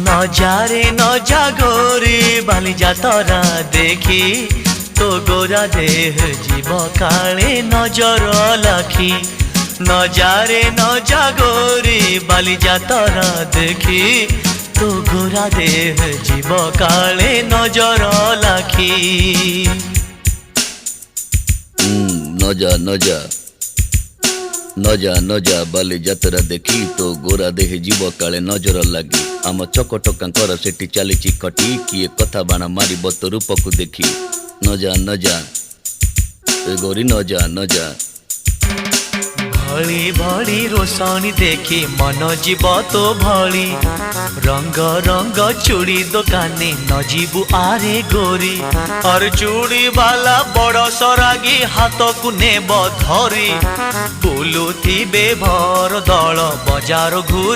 নজারে নজা গোরি বালি যাতরা দেখি তো গোরা দেহ জীব কালে নজর লাখি নজারে নজা গোরি বালি যাতরা দেখি তো গোরা দেহ জীব কালে নজর লাখি নজা নজা নজা নজা বালি যাত্ରା দেখি তো ଗୋରା ଦେହ ଯିବ କାଳେ ନଜର ଲାଗି ଆମ ଚକଟକାଙ୍କର ସେଠି ଚାଲିଛି ଖଟି କିଏ କଥା ବାଣ ମାରିବ ତୋ ରୂପକୁ ଦେଖି ନଜା ନଜା ଏ ଗୋରି ନଜା ନଜା भली भली रोशनी देखी मन जीव तो भली रंग रंग चूड़ी दुकानी न जीवु आरे गोरी और चूड़ी वाला बड़ सरागी हाथ को नेब धरी बुलुथिबे भर दल बजार घूरी।